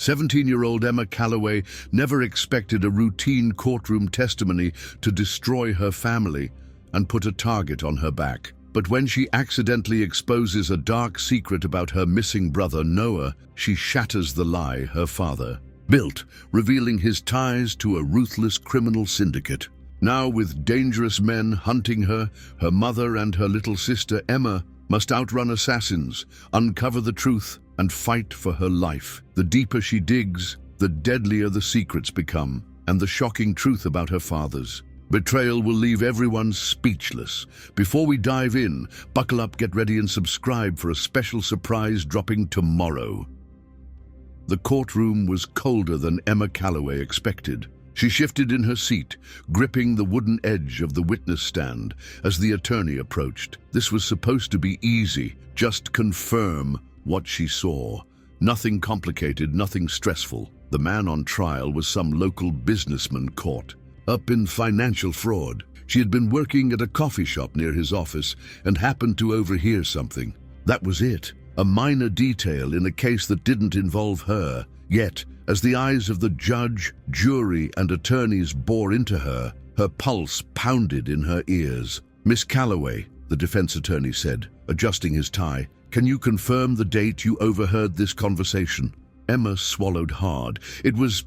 17-year-old Emma Calloway never expected a routine courtroom testimony to destroy her family and put a target on her back. But when she accidentally exposes a dark secret about her missing brother Noah, she shatters the lie her father built, revealing his ties to a ruthless criminal syndicate. Now, with dangerous men hunting her, her mother and her little sister Emma must outrun assassins, uncover the truth, and fight for her life. The deeper she digs, the deadlier the secrets become, and the shocking truth about her father's betrayal will leave everyone speechless. Before we dive in, buckle up, get ready, and subscribe for a special surprise dropping tomorrow. The courtroom was colder than Emma Calloway expected. She shifted in her seat, gripping the wooden edge of the witness stand as the attorney approached. This was supposed to be easy, just confirm what she saw. Nothing complicated, nothing stressful. The man on trial was some local businessman caught up in financial fraud. She had been working at a coffee shop near his office and happened to overhear something. That was it, a minor detail in a case that didn't involve her. Yet, as the eyes of the judge, jury, and attorneys bore into her, her pulse pounded in her ears. "Miss Calloway," the defense attorney said, adjusting his tie, "can you confirm the date you overheard this conversation?" Emma swallowed hard. "It was,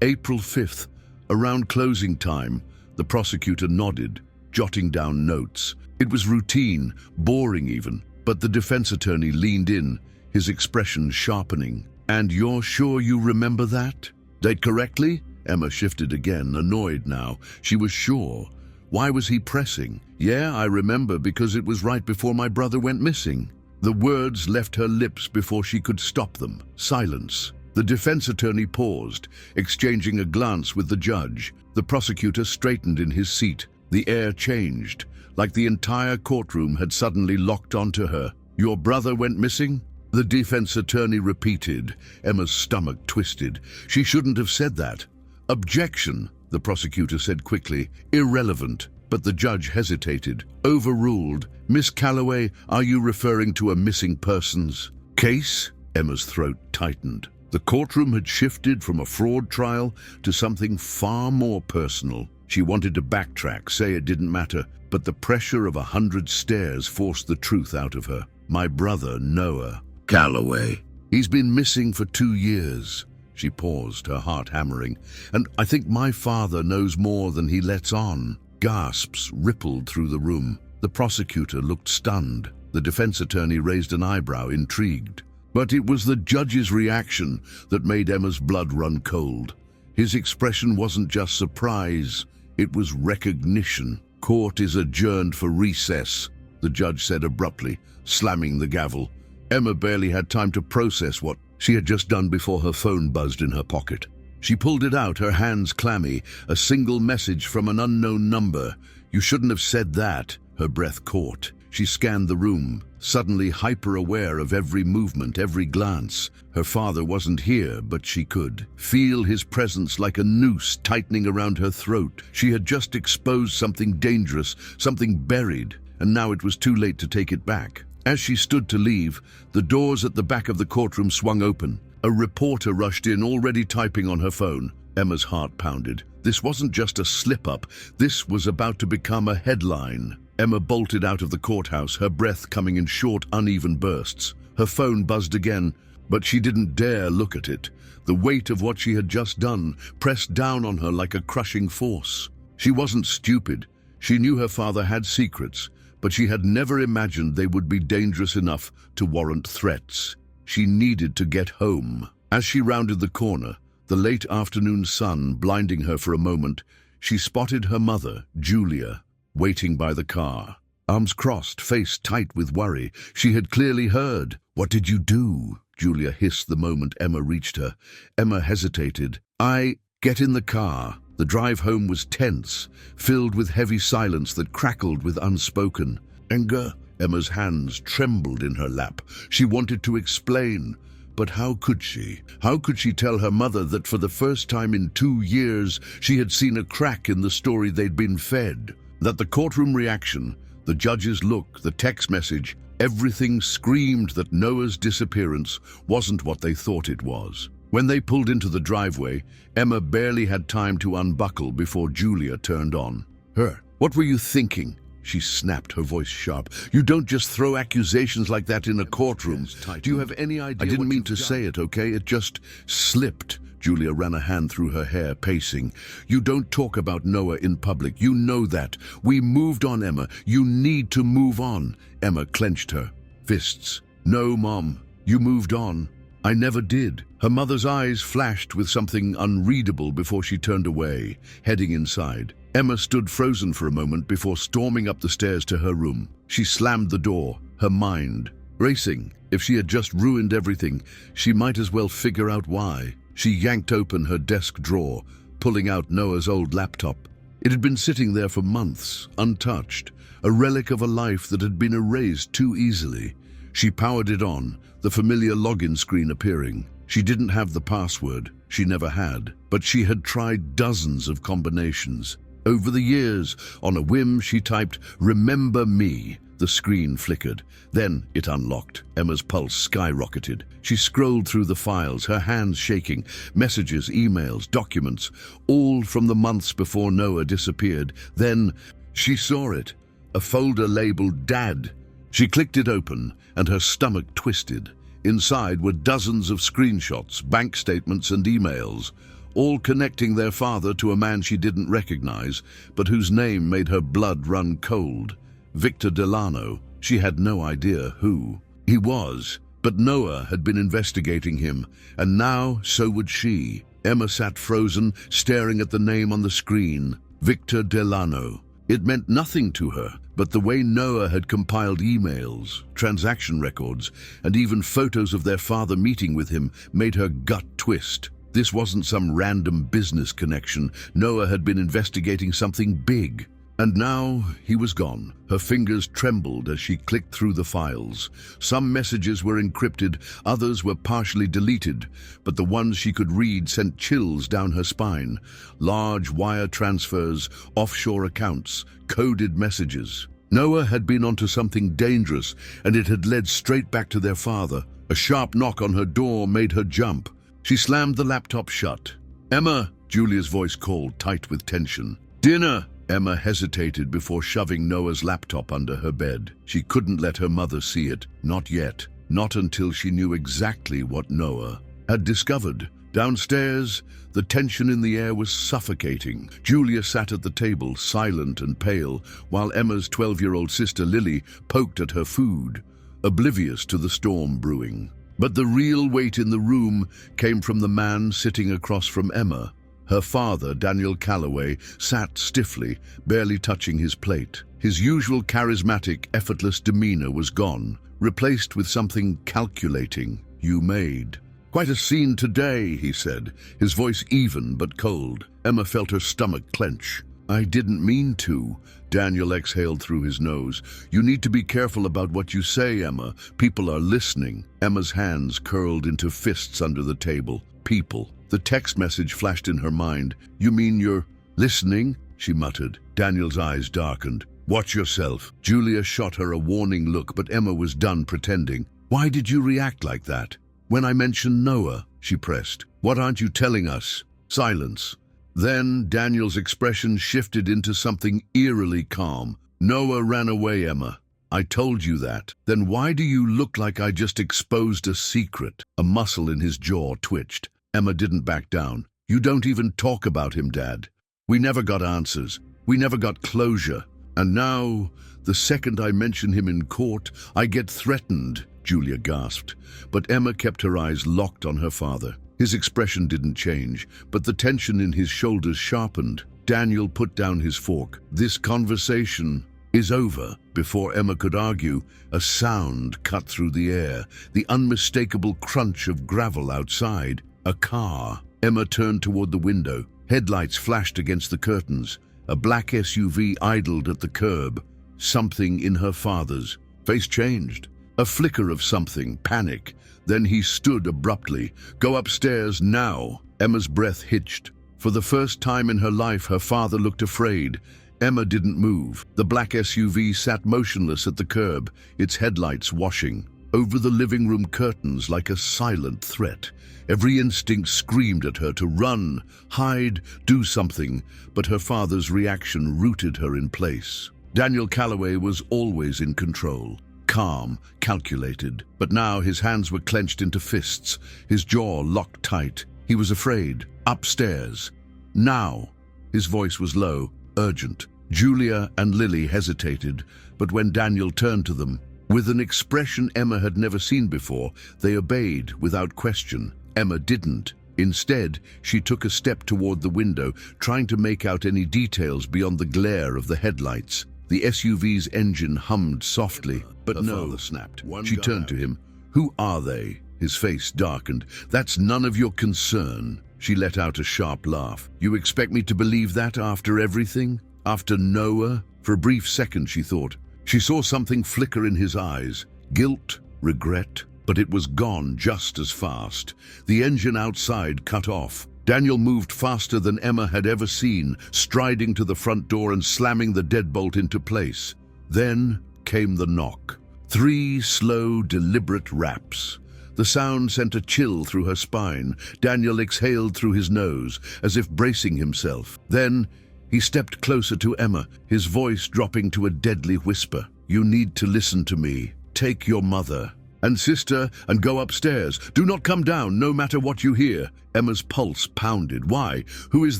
April 5th, around closing time." The prosecutor nodded, jotting down notes. It was routine, boring even, but the defense attorney leaned in, his expression sharpening. "And you're sure you remember that date correctly?" Emma shifted again, annoyed now. She was sure. Why was he pressing? "Yeah, I remember because it was right before my brother went missing." The words left her lips before she could stop them. Silence. The defense attorney paused, exchanging a glance with the judge. The prosecutor straightened in his seat. The air changed, like the entire courtroom had suddenly locked onto her. "Your brother went missing?" The defense attorney repeated. Emma's stomach twisted. She shouldn't have said that. "Objection," the prosecutor said quickly. "Irrelevant." But the judge hesitated. "Overruled. Miss Calloway, are you referring to a missing persons case?" Emma's throat tightened. The courtroom had shifted from a fraud trial to something far more personal. She wanted to backtrack, say it didn't matter, but the pressure of 100 stares forced the truth out of her. "My brother, Noah Calloway. He's been missing for 2 years." She paused, her heart hammering. "And I think my father knows more than he lets on." Gasps rippled through the room. The prosecutor looked stunned. The defense attorney raised an eyebrow, intrigued. But it was the judge's reaction that made Emma's blood run cold. His expression wasn't just surprise, it was recognition. "Court is adjourned for recess," the judge said abruptly, slamming the gavel. Emma barely had time to process what she had just done before her phone buzzed in her pocket. She pulled it out, her hands clammy, a single message from an unknown number. "You shouldn't have said that." Her breath caught. She scanned the room, suddenly hyper-aware of every movement, every glance. Her father wasn't here, but she could feel his presence like a noose tightening around her throat. She had just exposed something dangerous, something buried, and now it was too late to take it back. As she stood to leave, the doors at the back of the courtroom swung open. A reporter rushed in, already typing on her phone. Emma's heart pounded. This wasn't just a slip-up. This was about to become a headline. Emma bolted out of the courthouse, her breath coming in short, uneven bursts. Her phone buzzed again, but she didn't dare look at it. The weight of what she had just done pressed down on her like a crushing force. She wasn't stupid. She knew her father had secrets, but she had never imagined they would be dangerous enough to warrant threats. She needed to get home. As she rounded the corner, the late afternoon sun blinding her for a moment, she spotted her mother, Julia, waiting by the car. Arms crossed, face tight with worry. She had clearly heard. "What did you do?" Julia hissed the moment Emma reached her. Emma hesitated. Get in the car." The drive home was tense, filled with heavy silence that crackled with unspoken anger. Emma's hands trembled in her lap. She wanted to explain, but how could she? How could she tell her mother that for the first time in 2 years she had seen a crack in the story they'd been fed? That the courtroom reaction, the judge's look, the text message, everything screamed that Noah's disappearance wasn't what they thought it was. When they pulled into the driveway, Emma barely had time to unbuckle before Julia turned on her. "What were you thinking?" She snapped, her voice sharp. "You don't just throw accusations like that in a courtroom. Do you have any idea?" "I didn't mean to say it, okay? It just slipped." Julia ran a hand through her hair, pacing. "You don't talk about Noah in public. You know that. We moved on, Emma. You need to move on." Emma clenched her fists. "No, Mom. You moved on." "I never did." Her mother's eyes flashed with something unreadable before she turned away, heading inside. Emma stood frozen for a moment before storming up the stairs to her room. She slammed the door, her mind racing. If she had just ruined everything, she might as well figure out why. She yanked open her desk drawer, pulling out Noah's old laptop. It had been sitting there for months, untouched, a relic of a life that had been erased too easily. She powered it on, the familiar login screen appearing. She didn't have the password, she never had, but she had tried dozens of combinations. Over the years, on a whim, she typed, "Remember me." The screen flickered. Then it unlocked. Emma's pulse skyrocketed. She scrolled through the files, her hands shaking. Messages, emails, documents, all from the months before Noah disappeared. Then she saw it, a folder labeled Dad. She clicked it open, and her stomach twisted. Inside were dozens of screenshots, bank statements, and emails, all connecting their father to a man she didn't recognize, but whose name made her blood run cold. Victor Delano. She had no idea who he was, but Noah had been investigating him, and now so would she. Emma sat frozen, staring at the name on the screen. Victor Delano. It meant nothing to her, but the way Noah had compiled emails, transaction records, and even photos of their father meeting with him made her gut twist. This wasn't some random business connection. Noah had been investigating something big. And now he was gone. Her fingers trembled as she clicked through the files. Some messages were encrypted, others were partially deleted, but the ones she could read sent chills down her spine. Large wire transfers, offshore accounts, coded messages. Noah had been onto something dangerous, and it had led straight back to their father. A sharp knock on her door made her jump. She slammed the laptop shut. "Emma," Julia's voice called, tight with tension. "Dinner." Emma hesitated before shoving Noah's laptop under her bed. She couldn't let her mother see it, not yet, not until she knew exactly what Noah had discovered. Downstairs, the tension in the air was suffocating. Julia sat at the table, silent and pale, while Emma's 12-year-old sister Lily poked at her food, oblivious to the storm brewing. But the real weight in the room came from the man sitting across from Emma. Her father, Daniel Calloway, sat stiffly, barely touching his plate. His usual charismatic, effortless demeanor was gone, replaced with something calculating. "You made quite a scene today," he said, his voice even but cold. Emma felt her stomach clench. "I didn't mean to." Daniel exhaled through his nose. "You need to be careful about what you say, Emma. People are listening." Emma's hands curled into fists under the table. People. The text message flashed in her mind. "You mean you're listening?" she muttered. Daniel's eyes darkened. "Watch yourself." Julia shot her a warning look, but Emma was done pretending. "Why did you react like that?" "When I mentioned Noah," she pressed. "What aren't you telling us?" Silence. Then Daniel's expression shifted into something eerily calm. "Noah ran away, Emma. I told you that. Then why do you look like I just exposed a secret?" A muscle in his jaw twitched. Emma didn't back down. "You don't even talk about him, Dad. We never got answers. We never got closure. And now, the second I mention him in court, I get threatened," Julia gasped. But Emma kept her eyes locked on her father. His expression didn't change, but the tension in his shoulders sharpened. Daniel put down his fork. "This conversation is over." Before Emma could argue, a sound cut through the air, the unmistakable crunch of gravel outside. A car. Emma turned toward the window. Headlights flashed against the curtains. A black SUV idled at the curb. Something in her father's face changed. A flicker of something, panic. Then he stood abruptly. "Go upstairs now." Emma's breath hitched. For the first time in her life, her father looked afraid. Emma didn't move. The black SUV sat motionless at the curb, its headlights washing. over the living room curtains like a silent threat. Every instinct screamed at her to run, hide, do something, but her father's reaction rooted her in place. Daniel Calloway was always in control, calm, calculated, but now his hands were clenched into fists, his jaw locked tight. He was afraid. Upstairs. Now. His voice was low, urgent. Julia and Lily hesitated, but when Daniel turned to them, with an expression Emma had never seen before, they obeyed without question. Emma didn't. Instead, she took a step toward the window, trying to make out any details beyond the glare of the headlights. The SUV's engine hummed softly, but no. Father snapped. She turned to him. "Who are they?" His face darkened. "That's none of your concern." She let out a sharp laugh. "You expect me to believe that after everything? After Noah?" For a brief second, she thought. She saw something flicker in his eyes. Guilt, regret, but it was gone just as fast. The engine outside cut off. Daniel moved faster than Emma had ever seen, striding to the front door and slamming the deadbolt into place. Then came the knock. 3 slow, deliberate raps. The sound sent a chill through her spine. Daniel exhaled through his nose, as if bracing himself. Then he stepped closer to Emma, his voice dropping to a deadly whisper. "You need to listen to me. Take your mother and sister and go upstairs. Do not come down, no matter what you hear." Emma's pulse pounded. "Why? Who is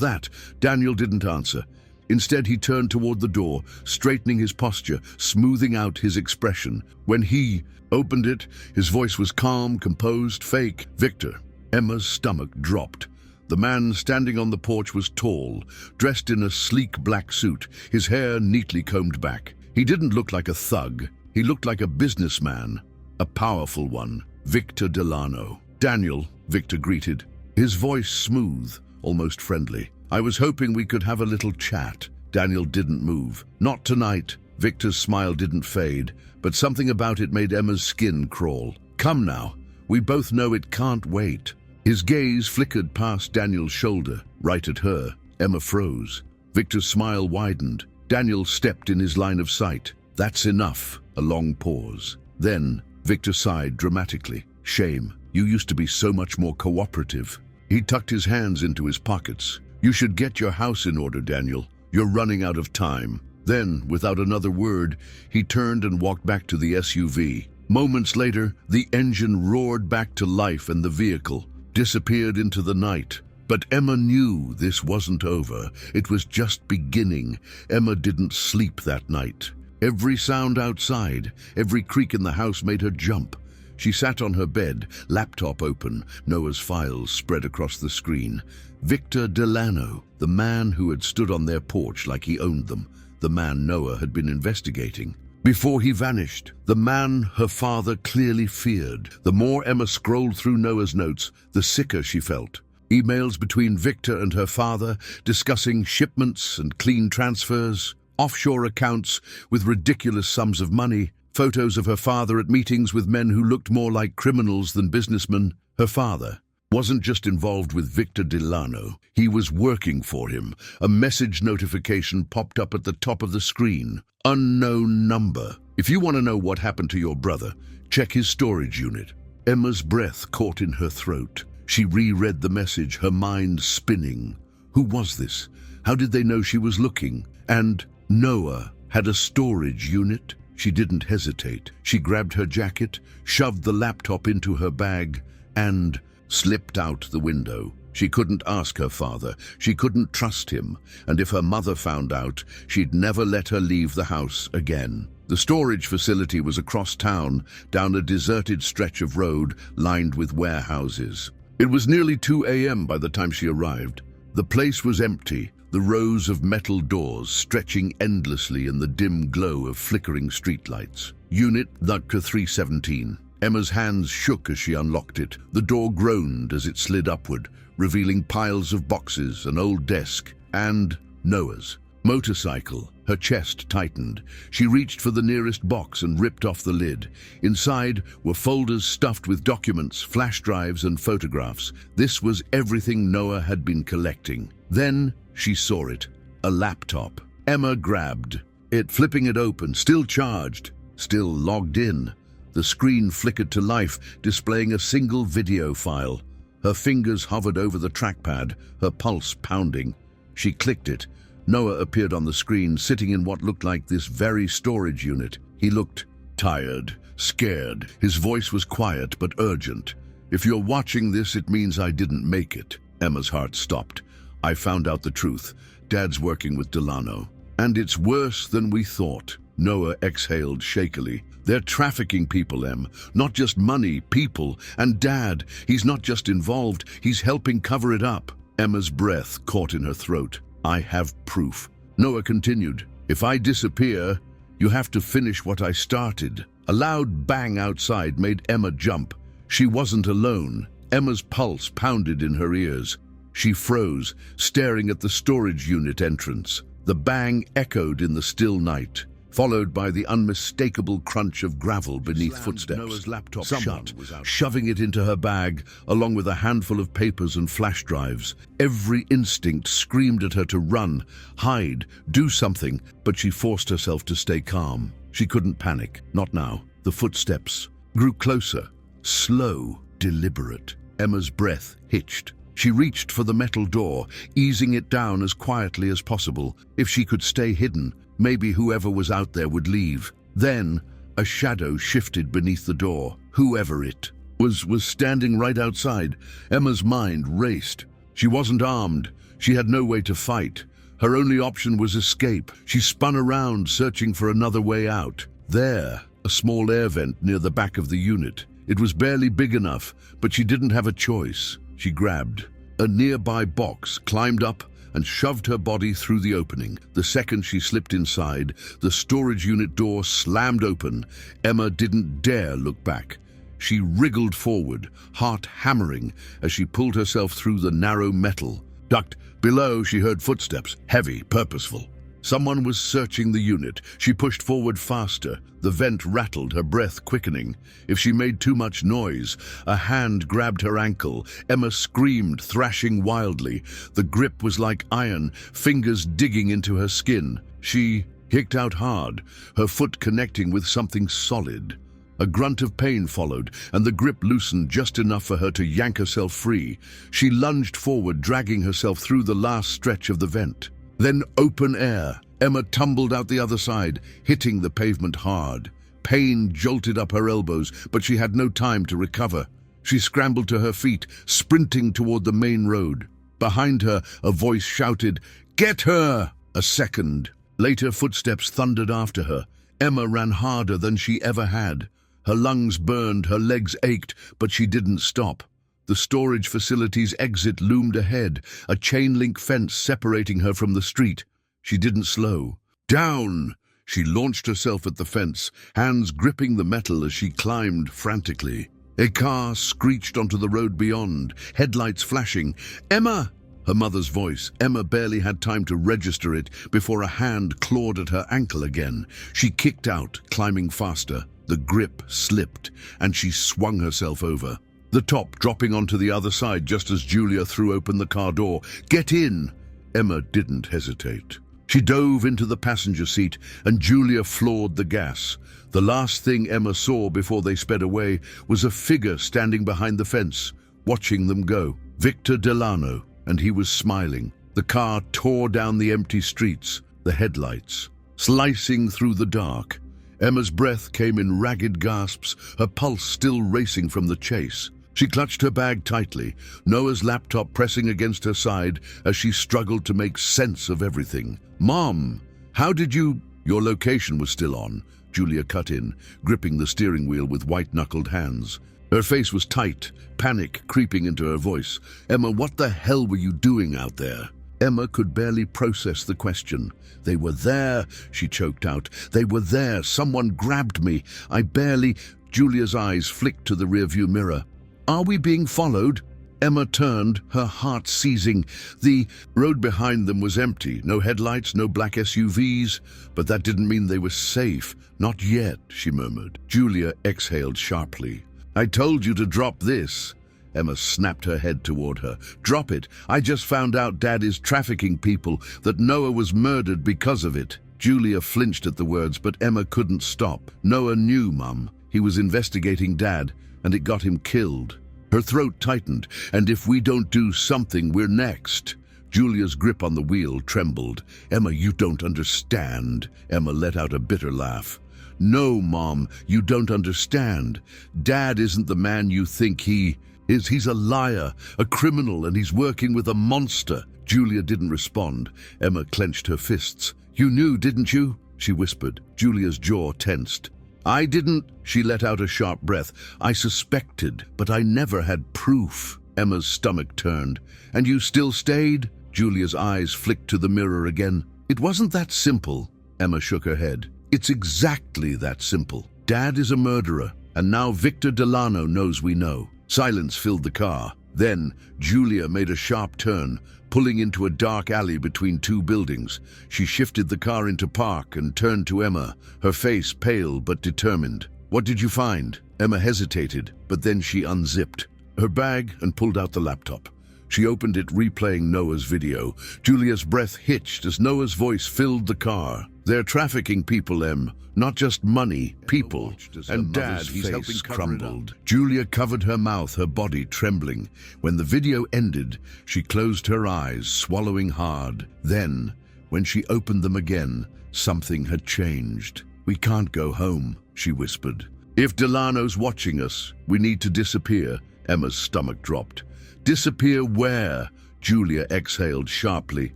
that?" Daniel didn't answer. Instead, he turned toward the door, straightening his posture, smoothing out his expression. When he opened it, his voice was calm, composed, fake. "Victor." Emma's stomach dropped. The man standing on the porch was tall, dressed in a sleek black suit, his hair neatly combed back. He didn't look like a thug. He looked like a businessman, a powerful one. "Victor Delano." "Daniel," Victor greeted, his voice smooth, almost friendly. "I was hoping we could have a little chat." Daniel didn't move. "Not tonight." Victor's smile didn't fade, but something about it made Emma's skin crawl. "Come now. We both know it can't wait." His gaze flickered past Daniel's shoulder, right at her. Emma froze. Victor's smile widened. Daniel stepped in his line of sight. "That's enough." A long pause. Then Victor sighed dramatically. "Shame. You used to be so much more cooperative." He tucked his hands into his pockets. "You should get your house in order, Daniel. You're running out of time." Then, without another word, he turned and walked back to the SUV. Moments later, the engine roared back to life and the vehicle disappeared into the night. But Emma knew this wasn't over. It was just beginning. Emma didn't sleep that night. Every sound outside, every creak in the house made her jump. She sat on her bed, laptop open, Noah's files spread across the screen. Victor Delano, the man who had stood on their porch like he owned them, the man Noah had been investigating. Before he vanished, the man her father clearly feared. The more Emma scrolled through Noah's notes, the sicker she felt. Emails between Victor and her father, discussing shipments and clean transfers, offshore accounts with ridiculous sums of money, photos of her father at meetings with men who looked more like criminals than businessmen. Her father wasn't just involved with Victor Delano. He was working for him. A message notification popped up at the top of the screen. "Unknown number. If you want to know what happened to your brother, check his storage unit." Emma's breath caught in her throat. She reread the message, her mind spinning. Who was this? How did they know she was looking? And Noah had a storage unit? She didn't hesitate. She grabbed her jacket, shoved the laptop into her bag, and slipped out the window. She couldn't ask her father. She couldn't trust him. And if her mother found out, she'd never let her leave the house again. The storage facility was across town, down a deserted stretch of road lined with warehouses. It was nearly 2 a.m. by the time she arrived. The place was empty, the rows of metal doors stretching endlessly in the dim glow of flickering streetlights. Unit Dr. 317. Emma's hands shook as she unlocked it. The door groaned as it slid upward, revealing piles of boxes, an old desk, and Noah's motorcycle. Her chest tightened. She reached for the nearest box and ripped off the lid. Inside were folders stuffed with documents, flash drives, and photographs. This was everything Noah had been collecting. Then she saw it. A laptop. Emma grabbed it, flipping it open, still charged, still logged in. The screen flickered to life, displaying a single video file. Her fingers hovered over the trackpad, her pulse pounding. She clicked it. Noah appeared on the screen, sitting in what looked like this very storage unit. He looked tired, scared. His voice was quiet but urgent. "If you're watching this, it means I didn't make it." Emma's heart stopped. "I found out the truth. Dad's working with Delano. And it's worse than we thought." Noah exhaled shakily. "They're trafficking people, Em. Not just money, people. And Dad, he's not just involved, he's helping cover it up." Emma's breath caught in her throat. "I have proof." Noah continued. "If I disappear, you have to finish what I started." A loud bang outside made Emma jump. She wasn't alone. Emma's pulse pounded in her ears. She froze, staring at the storage unit entrance. The bang echoed in the still night, followed by the unmistakable crunch of gravel beneath footsteps. Noah's laptop shut, shoving it into her bag, along with a handful of papers and flash drives. Every instinct screamed at her to run, hide, do something, but she forced herself to stay calm. She couldn't panic, not now. The footsteps grew closer, slow, deliberate. Emma's breath hitched. She reached for the metal door, easing it down as quietly as possible. If she could stay hidden, maybe whoever was out there would leave. Then, a shadow shifted beneath the door. Whoever it was standing right outside. Emma's mind raced. She wasn't armed. She had no way to fight. Her only option was escape. She spun around, searching for another way out. There, a small air vent near the back of the unit. It was barely big enough, but she didn't have a choice. She grabbed a nearby box, climbed up, and shoved her body through the opening. The second she slipped inside, the storage unit door slammed open. Emma didn't dare look back. She wriggled forward, heart hammering, as she pulled herself through the narrow metal. Ducked. Below, she heard footsteps, heavy, purposeful. Someone was searching the unit. She pushed forward faster. The vent rattled, her breath quickening. If she made too much noise, a hand grabbed her ankle. Emma screamed, thrashing wildly. The grip was like iron, fingers digging into her skin. She kicked out hard, her foot connecting with something solid. A grunt of pain followed, and the grip loosened just enough for her to yank herself free. She lunged forward, dragging herself through the last stretch of the vent. Then open air. Emma tumbled out the other side, hitting the pavement hard. Pain jolted up her elbows, but she had no time to recover. She scrambled to her feet, sprinting toward the main road. Behind her, a voice shouted, "Get her!" A second later, footsteps thundered after her. Emma ran harder than she ever had. Her lungs burned, her legs ached, but she didn't stop. The storage facility's exit loomed ahead, a chain-link fence separating her from the street. She didn't slow. Down! She launched herself at the fence, hands gripping the metal as she climbed frantically. A car screeched onto the road beyond, headlights flashing. "Emma!" Her mother's voice. Emma barely had time to register it before a hand clawed at her ankle again. She kicked out, climbing faster. The grip slipped, and she swung herself over, the top dropping onto the other side just as Julia threw open the car door. "Get in!" Emma didn't hesitate. She dove into the passenger seat, and Julia floored the gas. The last thing Emma saw before they sped away was a figure standing behind the fence, watching them go. Victor Delano, and he was smiling. The car tore down the empty streets, the headlights slicing through the dark. Emma's breath came in ragged gasps, her pulse still racing from the chase. She clutched her bag tightly, Noah's laptop pressing against her side as she struggled to make sense of everything. "Mom, how did you—" "Your location was still on," Julia cut in, gripping the steering wheel with white-knuckled hands. Her face was tight, panic creeping into her voice. "Emma, what the hell were you doing out there?" Emma could barely process the question. "They were there," she choked out. "They were there. Someone grabbed me. I barely—" Julia's eyes flicked to the rearview mirror. "Are we being followed?" Emma turned, her heart seizing. The road behind them was empty. No headlights, no black SUVs. But that didn't mean they were safe. "Not yet," she murmured. Julia exhaled sharply. "I told you to drop this." Emma snapped her head toward her. "Drop it. I just found out Dad is trafficking people, that Noah was murdered because of it." Julia flinched at the words, but Emma couldn't stop. "Noah knew, Mum. He was investigating Dad, and it got him killed. Her throat tightened. And if we don't do something, we're next. Julia's grip on the wheel trembled. Emma, you don't understand. Emma let out a bitter laugh. No, Mom, you don't understand. Dad isn't the man you think he is. He's a liar, a criminal, and he's working with a monster. Julia didn't respond. Emma clenched her fists. You knew, didn't you? She whispered. Julia's jaw tensed. I didn't. She let out a sharp breath. I suspected, but I never had proof. Emma's stomach turned. And you still stayed? Julia's eyes flicked to the mirror again. It wasn't that simple. Emma shook her head. It's exactly that simple. Dad is a murderer, and now Victor Delano knows we know. Silence filled the car. Then Julia made a sharp turn, pulling into a dark alley between two buildings. She shifted the car into park and turned to Emma, her face pale but determined. What did you find? Emma hesitated, but then she unzipped her bag and pulled out the laptop. She opened it, replaying Noah's video. Julia's breath hitched as Noah's voice filled the car. They're trafficking people, Em. Not just money, people. And Dad's face crumbled. Julia covered her mouth, her body trembling. When the video ended, she closed her eyes, swallowing hard. Then, when she opened them again, something had changed. We can't go home, she whispered. If Delano's watching us, we need to disappear. Emma's stomach dropped. Disappear where? Julia exhaled sharply.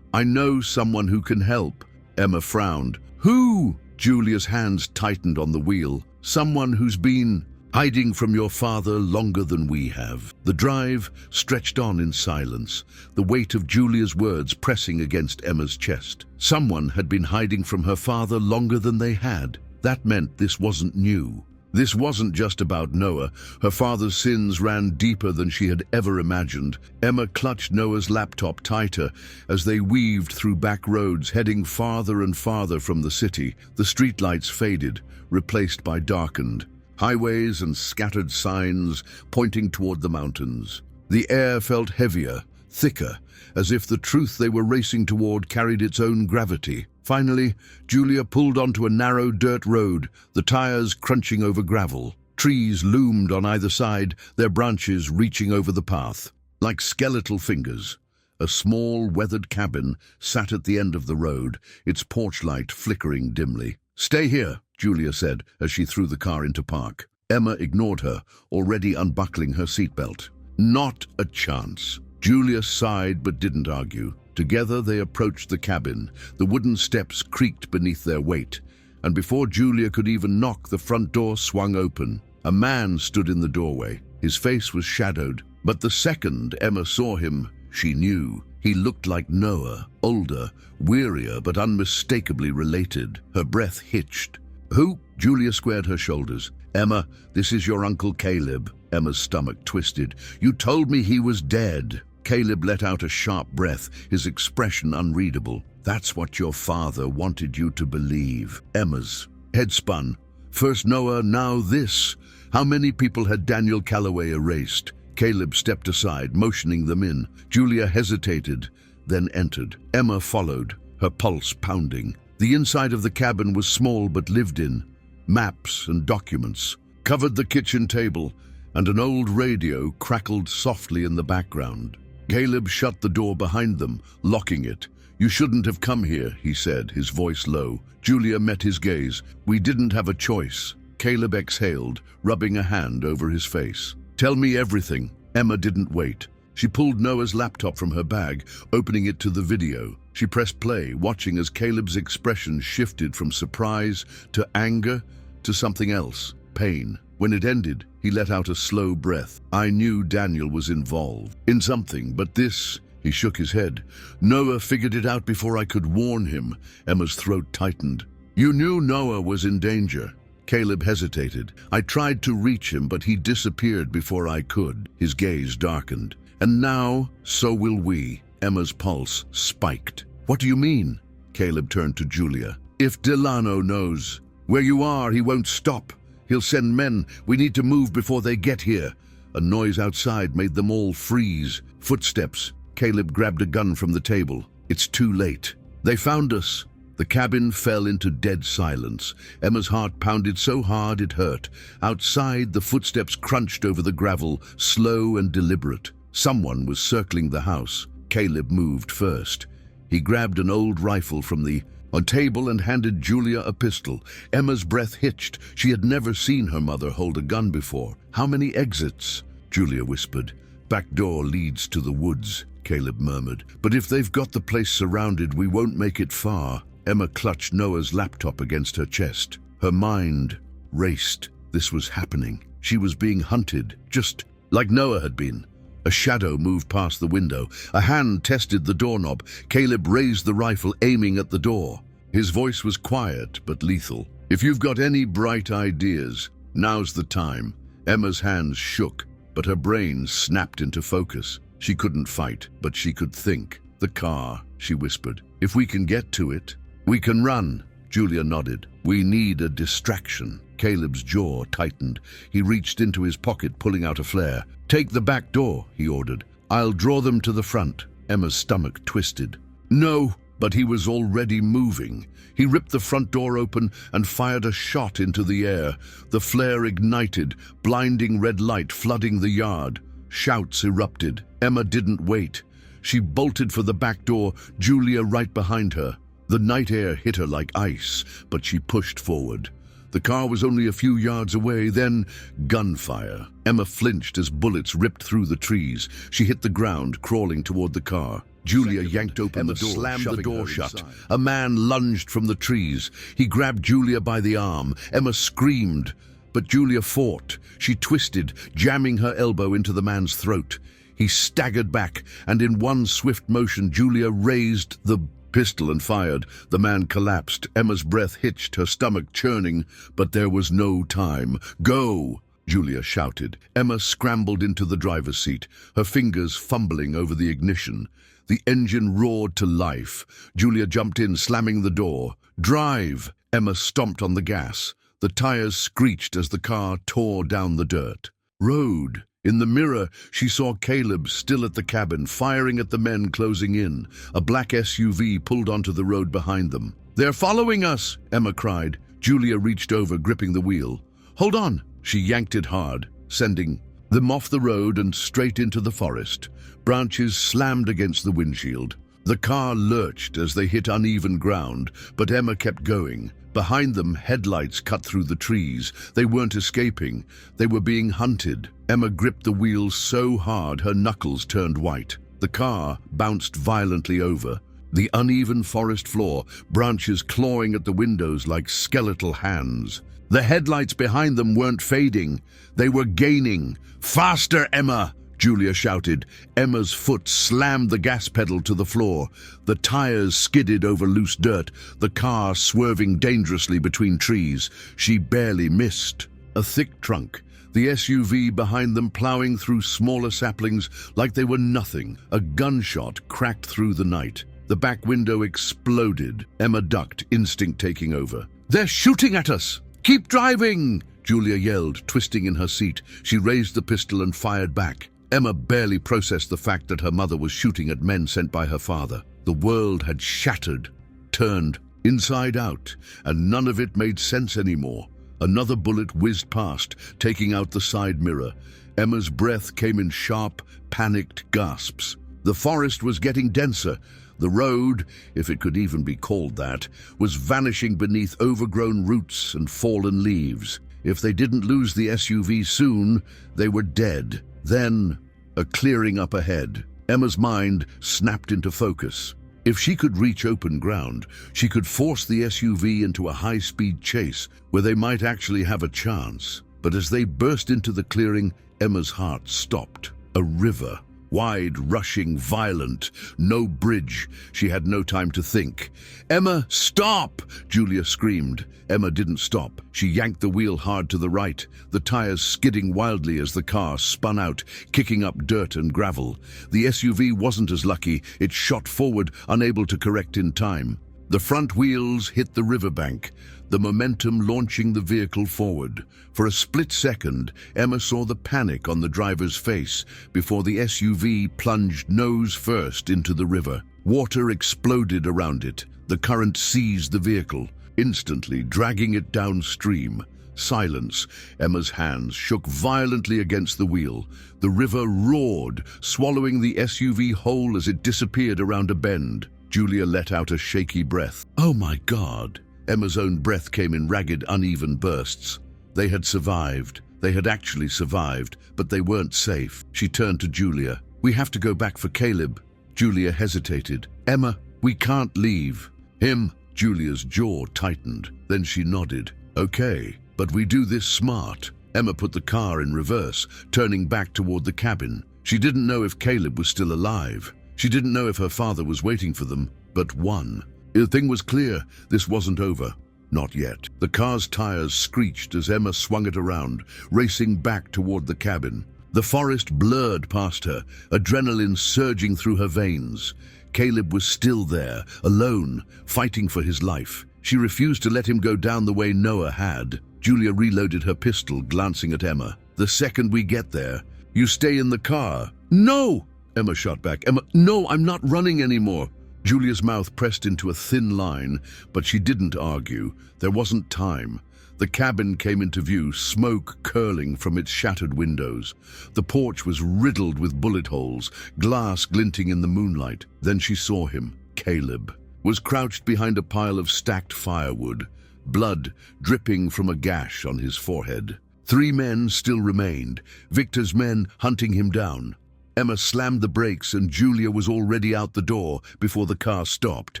I know someone who can help. Emma frowned. Who? Julia's hands tightened on the wheel. Someone who's been hiding from your father longer than we have. The drive stretched on in silence, the weight of Julia's words pressing against Emma's chest. Someone had been hiding from her father longer than they had. That meant this wasn't new. This wasn't just about Noah. Her father's sins ran deeper than she had ever imagined. Emma clutched Noah's laptop tighter as they weaved through back roads, heading farther and farther from the city. The streetlights faded, replaced by darkened highways and scattered signs pointing toward the mountains. The air felt heavier, thicker, as if the truth they were racing toward carried its own gravity. Finally, Julia pulled onto a narrow dirt road, the tires crunching over gravel. Trees loomed on either side, their branches reaching over the path. Like skeletal fingers, a small, weathered cabin sat at the end of the road, its porch light flickering dimly. Stay here, Julia said as she threw the car into park. Emma ignored her, already unbuckling her seatbelt. Not a chance. Julia sighed but didn't argue. Together they approached the cabin. The wooden steps creaked beneath their weight, and before Julia could even knock, the front door swung open. A man stood in the doorway. His face was shadowed, but the second Emma saw him, she knew. He looked like Noah, older, wearier, but unmistakably related. Her breath hitched. Who? Julia squared her shoulders. Emma, this is your Uncle Caleb. Emma's stomach twisted. You told me he was dead. Caleb let out a sharp breath, his expression unreadable. That's what your father wanted you to believe. Emma's head spun. First Noah, now this. How many people had Daniel Calloway erased? Caleb stepped aside, motioning them in. Julia hesitated, then entered. Emma followed, her pulse pounding. The inside of the cabin was small but lived in. Maps and documents covered the kitchen table, and an old radio crackled softly in the background. Caleb shut the door behind them, locking it. You shouldn't have come here, he said, his voice low. Julia met his gaze. We didn't have a choice. Caleb exhaled, rubbing a hand over his face. Tell me everything. Emma didn't wait. She pulled Noah's laptop from her bag, opening it to the video. She pressed play, watching as Caleb's expression shifted from surprise to anger to something else, pain. When it ended, he let out a slow breath. I knew Daniel was involved in something, but this, he shook his head. Noah figured it out before I could warn him. Emma's throat tightened. You knew Noah was in danger. Caleb hesitated. I tried to reach him, but he disappeared before I could. His gaze darkened. And now, so will we. Emma's pulse spiked. What do you mean? Caleb turned to Julia. If Delano knows where you are, he won't stop. He'll send men. We need to move before they get here. A noise outside made them all freeze. Footsteps. Caleb grabbed a gun from the table. It's too late. They found us. The The cabin fell into dead silence. Emma's heart pounded so hard it hurt. Outside, the footsteps crunched over the gravel, slow and deliberate. Someone was circling the house. Caleb moved first. He grabbed an old rifle from the table and handed Julia a pistol. Emma's breath hitched. She had never seen her mother hold a gun before. "How many exits?" Julia whispered. "Back door leads to the woods," Caleb murmured. "But if they've got the place surrounded, we won't make it far." Emma clutched Noah's laptop against her chest. Her mind raced. This was happening. She was being hunted, just like Noah had been. A shadow moved past the window. A hand tested the doorknob. Caleb raised the rifle, aiming at the door. His voice was quiet but lethal. "If you've got any bright ideas, now's the time." Emma's hands shook, but her brain snapped into focus. She couldn't fight, but she could think. "The car," she whispered. "If we can get to it, we can run." Julia nodded. "We need a distraction." Caleb's jaw tightened. He reached into his pocket, pulling out a flare. "Take the back door," he ordered. "I'll draw them to the front." Emma's stomach twisted. "No!" But he was already moving. He ripped the front door open and fired a shot into the air. The flare ignited, blinding red light flooding the yard. Shouts erupted. Emma didn't wait. She bolted for the back door, Julia right behind her. The night air hit her like ice, but she pushed forward. The car was only a few yards away, then gunfire. Emma flinched as bullets ripped through the trees. She hit the ground, crawling toward the car. Julia yanked open the door, slammed the door shut. A man lunged from the trees. He grabbed Julia by the arm. Emma screamed, but Julia fought. She twisted, jamming her elbow into the man's throat. He staggered back, and in one swift motion, Julia raised the pistol and fired. The man collapsed. Emma's breath hitched, her stomach churning, but there was no time. "Go!" Julia shouted. Emma scrambled into the driver's seat, her fingers fumbling over the ignition. The engine roared to life. Julia jumped in, slamming the door. "Drive!" Emma stomped on the gas. The tires screeched as the car tore down the dirt. "Road!" In the mirror, she saw Caleb still at the cabin, firing at the men closing in. A black SUV pulled onto the road behind them. "They're following us!" Emma cried. Julia reached over, gripping the wheel. "Hold on!" She yanked it hard, sending them off the road and straight into the forest. Branches slammed against the windshield. The car lurched as they hit uneven ground, but Emma kept going. Behind them, headlights cut through the trees. They weren't escaping. They were being hunted. Emma gripped the wheels so hard her knuckles turned white. The car bounced violently over. The uneven forest floor, branches clawing at the windows like skeletal hands. The headlights behind them weren't fading. They were gaining. "Faster, Emma!" Julia shouted. Emma's foot slammed the gas pedal to the floor. The tires skidded over loose dirt, the car swerving dangerously between trees. She barely missed. A thick trunk, the SUV behind them plowing through smaller saplings like they were nothing. A gunshot cracked through the night. The back window exploded. Emma ducked, instinct taking over. "They're shooting at us! Keep driving!" Julia yelled, twisting in her seat. She raised the pistol and fired back. Emma barely processed the fact that her mother was shooting at men sent by her father. The world had shattered, turned inside out, and none of it made sense anymore. Another bullet whizzed past, taking out the side mirror. Emma's breath came in sharp, panicked gasps. The forest was getting denser. The road, if it could even be called that, was vanishing beneath overgrown roots and fallen leaves. If they didn't lose the SUV soon, they were dead. Then, a clearing up ahead. Emma's mind snapped into focus. If she could reach open ground, she could force the SUV into a high-speed chase where they might actually have a chance. But as they burst into the clearing, Emma's heart stopped. A river. Wide, rushing, violent. No bridge. She had no time to think. "Emma, stop!" Julia screamed. Emma didn't stop. She yanked the wheel hard to the right, the tires skidding wildly as the car spun out, kicking up dirt and gravel. The SUV wasn't as lucky. It shot forward, unable to correct in time. The front wheels hit the riverbank, the momentum launching the vehicle forward. For a split second, Emma saw the panic on the driver's face before the SUV plunged nose first into the river. Water exploded around it. The current seized the vehicle, instantly dragging it downstream. Silence. Emma's hands shook violently against the wheel. The river roared, swallowing the SUV whole as it disappeared around a bend. Julia let out a shaky breath. Oh my God! Emma's own breath came in ragged, uneven bursts. They had survived. They had actually survived, but they weren't safe. She turned to Julia. We have to go back for Caleb. Julia hesitated. Emma, we can't leave. Him? Julia's jaw tightened. Then she nodded. Okay, but we do this smart. Emma put the car in reverse, turning back toward the cabin. She didn't know if Caleb was still alive. She didn't know if her father was waiting for them, but one. The thing was clear. This wasn't over. Not yet. The car's tires screeched as Emma swung it around, racing back toward the cabin. The forest blurred past her, adrenaline surging through her veins. Caleb was still there, alone, fighting for his life. She refused to let him go down the way Noah had. Julia reloaded her pistol, glancing at Emma. The second we get there, you stay in the car. No! Emma shot back. Emma, no, I'm not running anymore. Julia's mouth pressed into a thin line, but she didn't argue. There wasn't time. The cabin came into view, smoke curling from its shattered windows. The porch was riddled with bullet holes, glass glinting in the moonlight. Then she saw him. Caleb was crouched behind a pile of stacked firewood, blood dripping from a gash on his forehead. 3 men still remained, Victor's men hunting him down. Emma slammed the brakes and Julia was already out the door before the car stopped.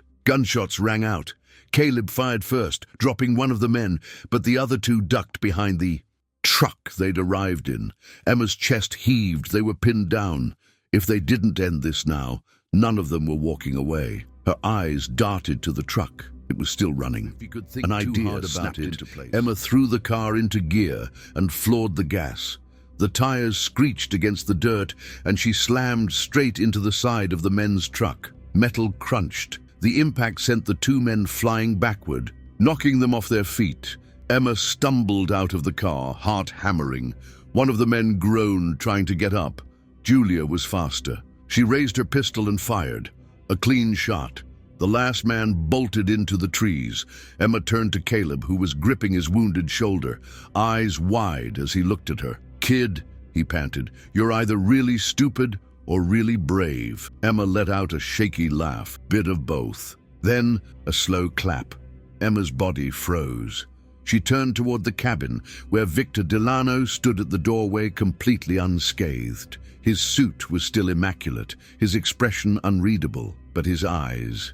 Gunshots rang out. Caleb fired first, dropping one of the men, but the other 2 ducked behind the truck they'd arrived in. Emma's chest heaved. They were pinned down. If they didn't end this now, none of them were walking away. Her eyes darted to the truck. It was still running. An idea snapped into place. Emma threw the car into gear and floored the gas. The tires screeched against the dirt, and she slammed straight into the side of the men's truck. Metal crunched. The impact sent the 2 men flying backward, knocking them off their feet. Emma stumbled out of the car, heart hammering. One of the men groaned, trying to get up. Julia was faster. She raised her pistol and fired. A clean shot. The last man bolted into the trees. Emma turned to Caleb, who was gripping his wounded shoulder, eyes wide as he looked at her. Kid, he panted, you're either really stupid or really brave. Emma let out a shaky laugh, bit of both. Then a slow clap. Emma's body froze. She turned toward the cabin, where Victor Delano stood at the doorway completely unscathed. His suit was still immaculate, his expression unreadable, but his eyes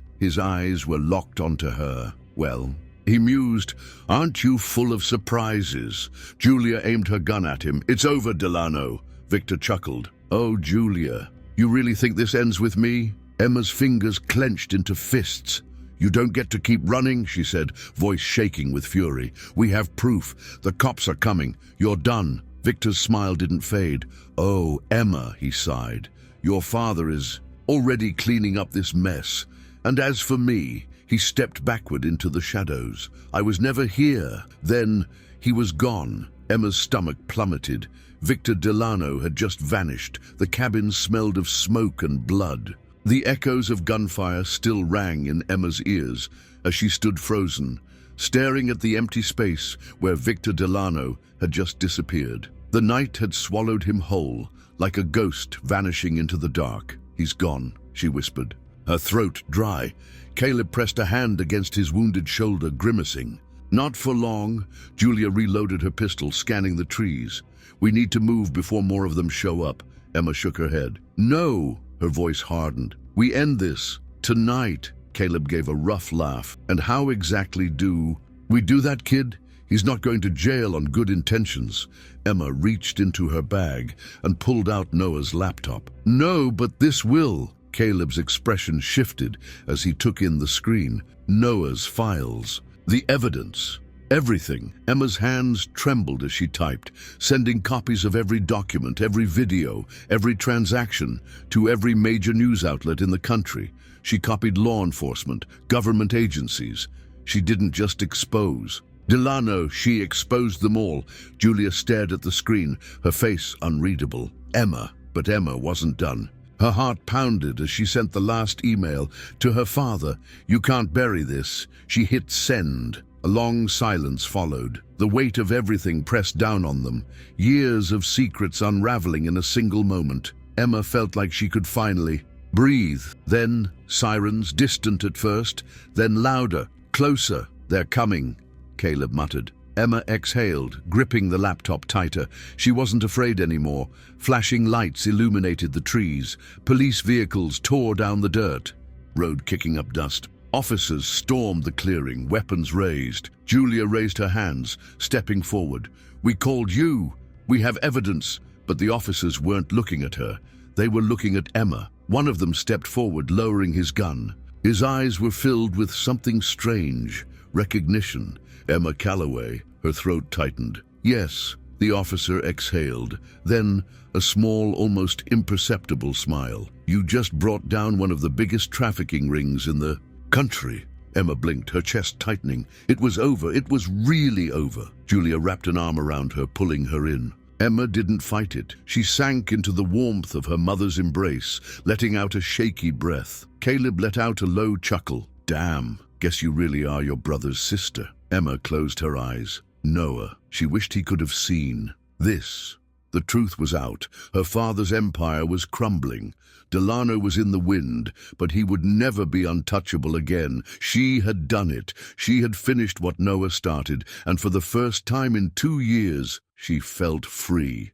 were locked onto her. Well, he mused, aren't you full of surprises? Julia aimed her gun at him. It's over, Delano. Victor chuckled. Oh, Julia, you really think this ends with me? Emma's fingers clenched into fists. You don't get to keep running, she said, voice shaking with fury. We have proof. The cops are coming. You're done. Victor's smile didn't fade. Oh, Emma, he sighed. Your father is already cleaning up this mess. And as for me, he stepped backward into the shadows. I was never here. Then he was gone. Emma's stomach plummeted. Victor Delano had just vanished. The cabin smelled of smoke and blood. The echoes of gunfire still rang in Emma's ears as she stood frozen, staring at the empty space where Victor Delano had just disappeared. The night had swallowed him whole, like a ghost vanishing into the dark. He's gone, she whispered, her throat dry. Caleb pressed a hand against his wounded shoulder, grimacing. Not for long. Julia reloaded her pistol, scanning the trees. We need to move before more of them show up. Emma shook her head. No, her voice hardened. We end this tonight. Caleb gave a rough laugh. And how exactly do we do that, kid? He's not going to jail on good intentions. Emma reached into her bag and pulled out Noah's laptop. No, but this will. Caleb's expression shifted as he took in the screen. Noah's files. The evidence. Everything. Emma's hands trembled as she typed, sending copies of every document, every video, every transaction to every major news outlet in the country. She copied law enforcement, government agencies. She didn't just expose Delano, she exposed them all. Julia stared at the screen, her face unreadable. Emma, but Emma wasn't done. Her heart pounded as she sent the last email to her father. "You can't bury this." She hit send. A long silence followed. The weight of everything pressed down on them, years of secrets unraveling in a single moment. Emma felt like she could finally breathe. Then sirens, distant at first, then louder, closer. "They're coming," Caleb muttered. Emma exhaled, gripping the laptop tighter. She wasn't afraid anymore. Flashing lights illuminated the trees. Police vehicles tore down the dirt, road kicking up dust. Officers stormed the clearing, weapons raised. Julia raised her hands, stepping forward. "We called you. We have evidence." But the officers weren't looking at her. They were looking at Emma. One of them stepped forward, lowering his gun. His eyes were filled with something strange. Recognition. Emma Calloway. Her throat tightened. "Yes," the officer exhaled. Then a small, almost imperceptible smile. "You just brought down one of the biggest trafficking rings in the country." Emma blinked, her chest tightening. It was over. It was really over. Julia wrapped an arm around her, pulling her in. Emma didn't fight it. She sank into the warmth of her mother's embrace, letting out a shaky breath. Caleb let out a low chuckle. "Damn, guess you really are your brother's sister." Emma closed her eyes. Noah. She wished he could have seen this. The truth was out. Her father's empire was crumbling. Delano was in the wind, but he would never be untouchable again. She had done it. She had finished what Noah started, and for the first time in 2 years, she felt free.